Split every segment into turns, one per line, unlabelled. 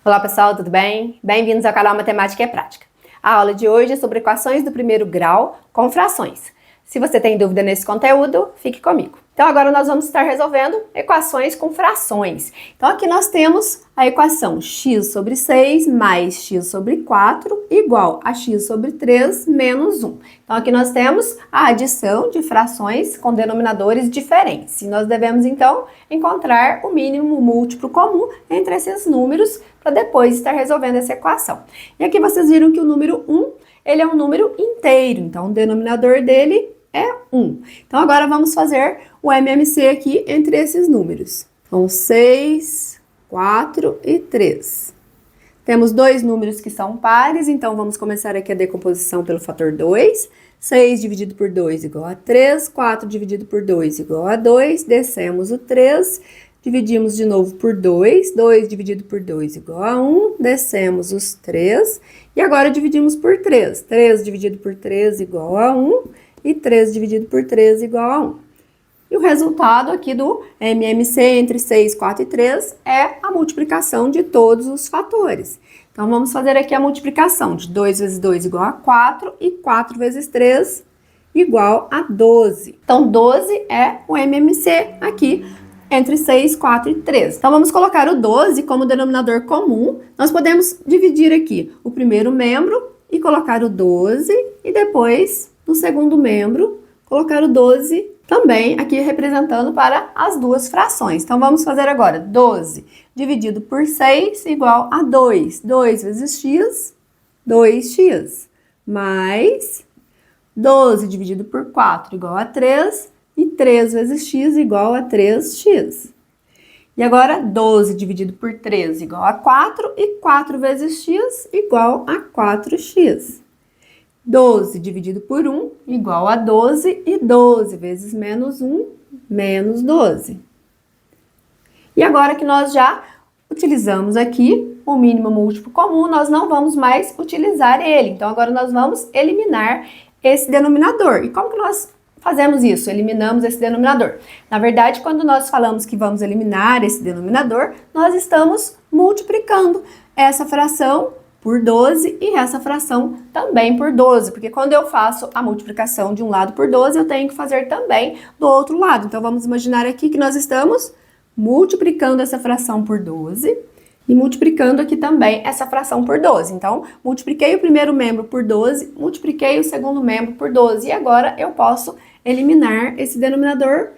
Olá pessoal, tudo bem? Bem-vindos ao canal Matemática é Prática. A aula de hoje é sobre equações do primeiro grau com frações. Se você tem dúvida nesse conteúdo, fique comigo. Então agora nós vamos estar resolvendo equações com frações. Então aqui nós temos a equação x sobre 6 mais x sobre 4 igual a x sobre 3 menos 1. Então aqui nós temos a adição de frações com denominadores diferentes. E nós devemos então encontrar o mínimo múltiplo comum entre esses números para depois estar resolvendo essa equação. E aqui vocês viram que o número 1, ele é um número inteiro, então o denominador dele é 1. Então agora vamos fazer o MMC aqui entre esses números. Então 6, 4 e 3. Temos dois números que são pares, então vamos começar aqui a decomposição pelo fator 2. 6 dividido por 2 igual a 3, 4 dividido por 2 igual a 2, descemos o 3, dividimos de novo por 2, 2 dividido por 2 igual a 1, descemos os 3, e agora dividimos por 3. 3 dividido por 3 igual a 1, e 3 dividido por 3 igual a 1. E o resultado aqui do MMC entre 6, 4 e 3 é a multiplicação de todos os fatores. Então, vamos fazer aqui a multiplicação de 2 vezes 2 igual a 4 e 4 vezes 3 igual a 12. Então, 12 é o MMC aqui entre 6, 4 e 3. Então, vamos colocar o 12 como denominador comum. Nós podemos dividir aqui o primeiro membro e colocar o 12 e depois, no segundo membro, colocar o 12 também aqui representando para as duas frações. Então, vamos fazer agora 12 dividido por 6 igual a 2. 2 vezes x, 2x. Mais 12 dividido por 4 igual a 3. E 3 vezes x igual a 3x. E agora, 12 dividido por 3 igual a 4. E 4 vezes x igual a 4x. 12 dividido por 1 igual a 12, e 12 vezes menos 1, menos 12. E agora que nós já utilizamos aqui o mínimo múltiplo comum, nós não vamos mais utilizar ele. Então, agora nós vamos eliminar esse denominador. E como que nós fazemos isso? Eliminamos esse denominador. Na verdade, quando nós falamos que vamos eliminar esse denominador, nós estamos multiplicando essa fração por 12 e essa fração também por 12, porque quando eu faço a multiplicação de um lado por 12, eu tenho que fazer também do outro lado. Então, vamos imaginar aqui que nós estamos multiplicando essa fração por 12 e multiplicando aqui também essa fração por 12. Então, multipliquei o primeiro membro por 12, multipliquei o segundo membro por 12 e agora eu posso eliminar esse denominador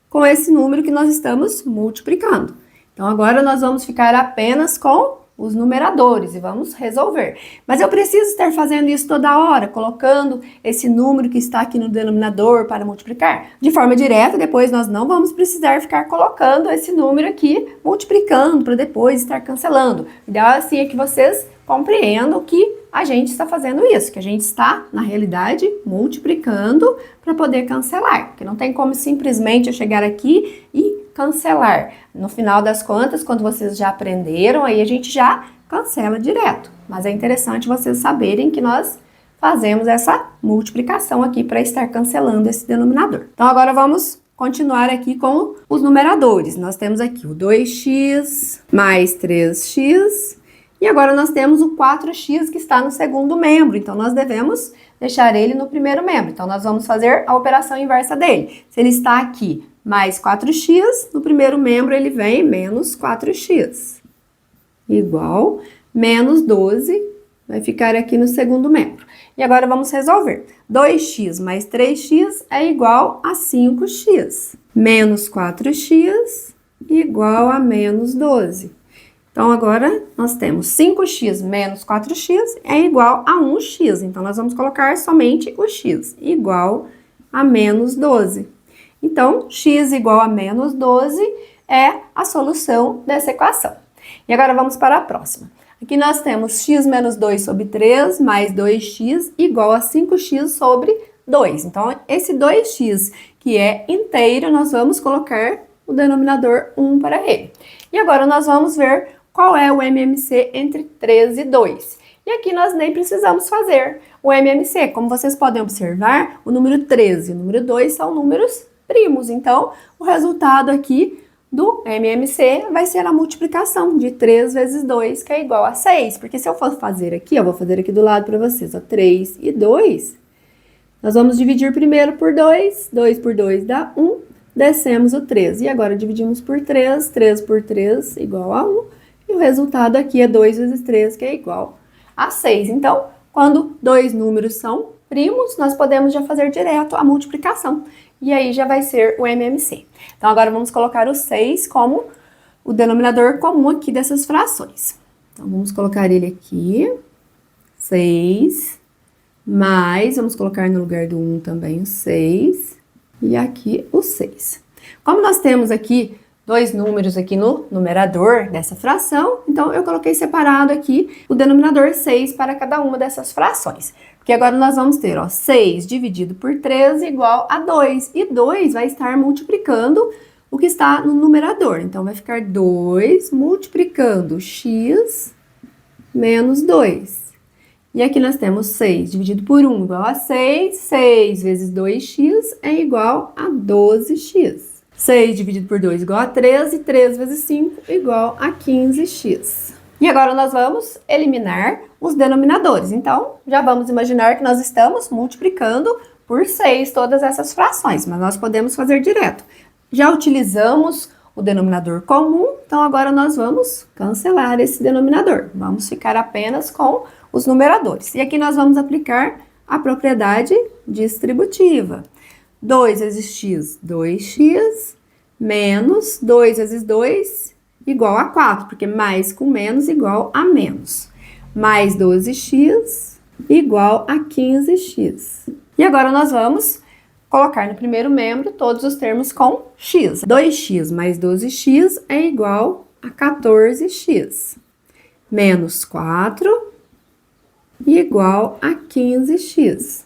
com esse número que nós estamos multiplicando. Então, agora nós vamos ficar apenas com os numeradores e vamos resolver. Mas eu preciso estar fazendo isso toda hora, colocando esse número que está aqui no denominador para multiplicar? De forma direta, depois nós não vamos precisar ficar colocando esse número aqui, multiplicando, para depois estar cancelando. O ideal assim é que vocês compreendam que a gente está fazendo isso, que a gente está, na realidade, multiplicando para poder cancelar. Porque não tem como simplesmente eu chegar aqui e cancelar. No final das contas, quando vocês já aprenderam, aí a gente já cancela direto. Mas é interessante vocês saberem que nós fazemos essa multiplicação aqui para estar cancelando esse denominador. Então, agora vamos continuar aqui com os numeradores. Nós temos aqui o 2x mais 3x. E agora nós temos o 4x que está no segundo membro, então nós devemos deixar ele no primeiro membro. Então, nós vamos fazer a operação inversa dele. Se ele está aqui mais 4x, no primeiro membro ele vem menos 4x. Igual menos 12, vai ficar aqui no segundo membro. E agora vamos resolver. 2x mais 3x é igual a 5x. Menos 4x igual a menos 12. Então, agora, nós temos 5x menos 4x é igual a 1x. Então, nós vamos colocar somente o x, igual a menos 12. Então, x igual a menos 12 é a solução dessa equação. E agora, vamos para a próxima. Aqui nós temos x menos 2 sobre 3 mais 2x igual a 5x sobre 2. Então, esse 2x que é inteiro, nós vamos colocar o denominador 1 para ele. E agora, nós vamos ver qual é o MMC entre 3 e 2. E aqui nós nem precisamos fazer o MMC. Como vocês podem observar, o número 13 e o número 2 são números primos. Então, o resultado aqui do MMC vai ser a multiplicação de 3 vezes 2, que é igual a 6. Porque se eu for fazer aqui, eu vou fazer aqui do lado para vocês, ó, 3 e 2. Nós vamos dividir primeiro por 2. 2 por 2 dá 1. Descemos o 3. E agora dividimos por 3. 3 por 3 igual a 1. E o resultado aqui é 2 vezes 3, que é igual a 6. Então, quando dois números são primos, nós podemos já fazer direto a multiplicação. E aí já vai ser o MMC. Então, agora vamos colocar o 6 como o denominador comum aqui dessas frações. Então, vamos colocar ele aqui. 6 mais, vamos colocar no lugar do 1 também o 6. E aqui o 6. Como nós temos aqui dois números aqui no numerador dessa fração, então eu coloquei separado aqui o denominador 6 para cada uma dessas frações. Porque agora nós vamos ter, ó, 6 dividido por 3 igual a 2. E 2 vai estar multiplicando o que está no numerador. Então, vai ficar 2 multiplicando x menos 2. E aqui nós temos 6 dividido por 1 igual a 6. 6 vezes 2x é igual a 12x. 6 dividido por 2 igual a 13. 3 vezes 5 igual a 15x. E agora nós vamos eliminar os denominadores. Então, já vamos imaginar que nós estamos multiplicando por 6 todas essas frações, mas nós podemos fazer direto. Já utilizamos o denominador comum, então agora nós vamos cancelar esse denominador. Vamos ficar apenas com os numeradores. E aqui nós vamos aplicar a propriedade distributiva. 2 vezes x, 2x, menos 2 vezes 2, igual a 4, porque mais com menos igual a menos. Mais 12x igual a 15x. E agora nós vamos colocar no primeiro membro todos os termos com x. 2x mais 12x é igual a 14x. Menos 4 igual a 15x.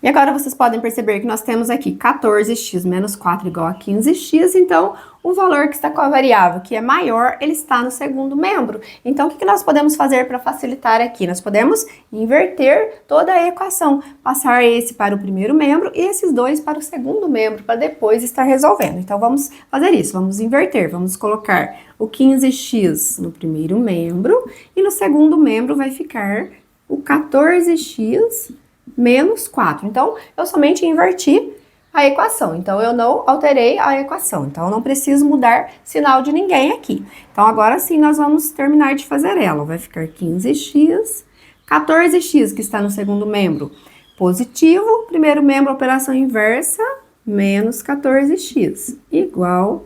E agora vocês podem perceber que nós temos aqui 14x menos 4 igual a 15x, então o valor que está com a variável que é maior, ele está no segundo membro. Então, o que nós podemos fazer para facilitar aqui? Nós podemos inverter toda a equação, passar esse para o primeiro membro e esses dois para o segundo membro, para depois estar resolvendo. Então, vamos fazer isso, vamos inverter, vamos colocar o 15x no primeiro membro e no segundo membro vai ficar o 14x menos 4. Então, eu somente inverti a equação. Então, eu não alterei a equação. Então, eu não preciso mudar sinal de ninguém aqui. Então, agora sim, nós vamos terminar de fazer ela. Vai ficar 15x, 14x, que está no segundo membro, positivo. Primeiro membro, operação inversa, menos 14x, igual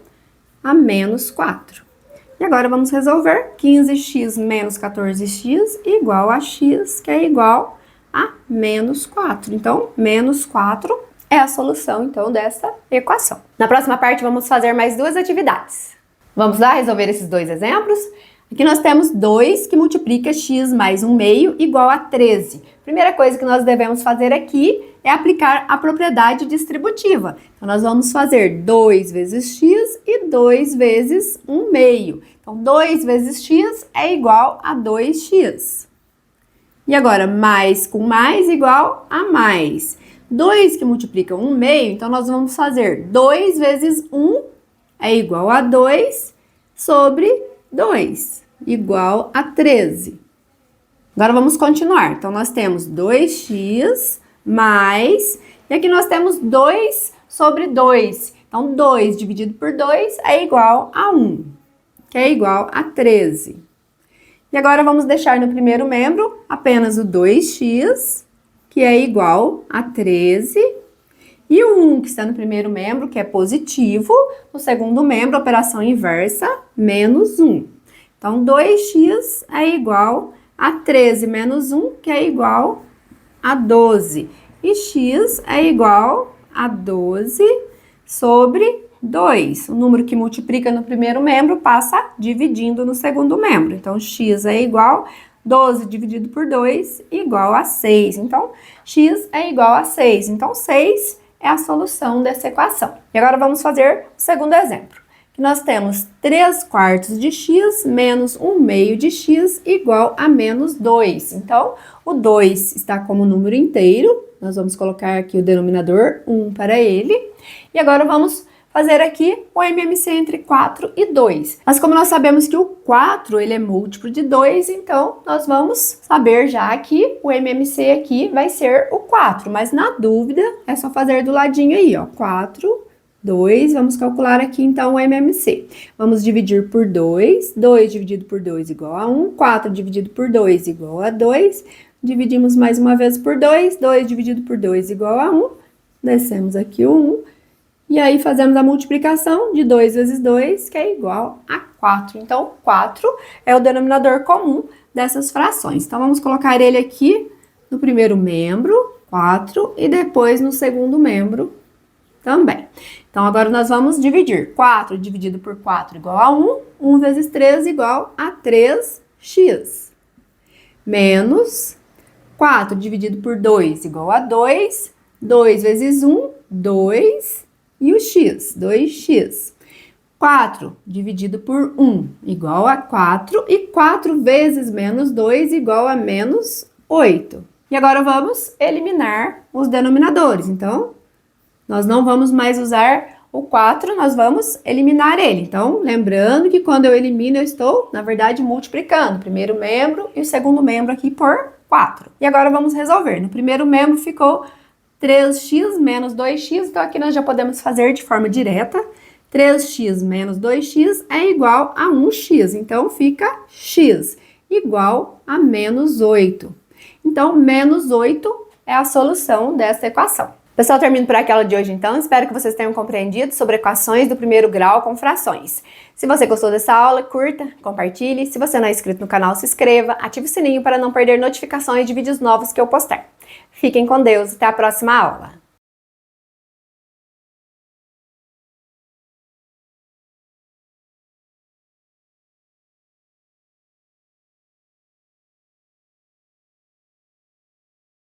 a menos 4. E agora, vamos resolver. 15x menos 14x igual a x, que é igual a menos 4. Então, menos 4 é a solução, então, dessa equação. Na próxima parte, vamos fazer mais duas atividades. Vamos lá resolver esses dois exemplos? Aqui nós temos 2 que multiplica x mais 1 meio igual a 13. Primeira coisa que nós devemos fazer aqui é aplicar a propriedade distributiva. Então, nós vamos fazer 2 vezes x e 2 vezes 1 meio. Então, 2 vezes x é igual a 2x. E agora, mais com mais igual a mais. 2 que multiplica 1 meio, então nós vamos fazer 2 vezes 1 é igual a 2 sobre 2, igual a 13. Agora vamos continuar. Então, nós temos 2x mais, e aqui nós temos 2 sobre 2. Então, 2 dividido por 2 é igual a 1, que é igual a 13. E agora vamos deixar no primeiro membro apenas o 2x, que é igual a 13, e o 1 que está no primeiro membro, que é positivo, no segundo membro, operação inversa, menos 1. Então, 2x é igual a 13 menos 1, que é igual a 12. E x é igual a 12 sobre 2. O número que multiplica no primeiro membro passa dividindo no segundo membro. Então, x é igual a 12 dividido por 2 igual a 6. Então, x é igual a 6. Então, 6 é a solução dessa equação. E agora vamos fazer o segundo exemplo. Que nós temos 3 quartos de x menos 1 meio de x igual a menos 2. Então, o 2 está como número inteiro. Nós vamos colocar aqui o denominador 1 para ele. E agora vamos fazer aqui o MMC entre 4 e 2. Mas como nós sabemos que o 4 ele é múltiplo de 2, então nós vamos saber já que o MMC aqui vai ser o 4. Mas na dúvida, é só fazer do ladinho aí, ó. 4, 2, vamos calcular aqui então o MMC. Vamos dividir por 2, 2 dividido por 2 igual a 1, 4 dividido por 2 igual a 2, dividimos mais uma vez por 2, 2 dividido por 2 igual a 1, descemos aqui o 1, e aí fazemos a multiplicação de 2 vezes 2, que é igual a 4. Então, 4 é o denominador comum dessas frações. Então, vamos colocar ele aqui no primeiro membro, 4, e depois no segundo membro também. Então, agora nós vamos dividir. 4 dividido por 4 igual a 1, 1 vezes 3 igual a 3x. Menos 4 dividido por 2 igual a 2, 2 vezes 1, 2, e o x, 2x. 4 dividido por 1 igual a 4, e 4 vezes menos 2 igual a menos 8. E agora vamos eliminar os denominadores. Então, nós não vamos mais usar o 4, nós vamos eliminar ele. Então, lembrando que quando eu elimino, eu estou, na verdade, multiplicando o primeiro membro e o segundo membro aqui por 4. E agora vamos resolver. No primeiro membro ficou 3x menos 2x, então aqui nós já podemos fazer de forma direta. 3x menos 2x é igual a 1x, então fica x igual a menos 8. Então, menos 8 é a solução dessa equação. Pessoal, termino por aqui a aula de hoje então. Espero que vocês tenham compreendido sobre equações do primeiro grau com frações. Se você gostou dessa aula, curta, compartilhe. Se você não é inscrito no canal, se inscreva, ative o sininho para não perder notificações de vídeos novos que eu postar. Fiquem com Deus, até a próxima aula.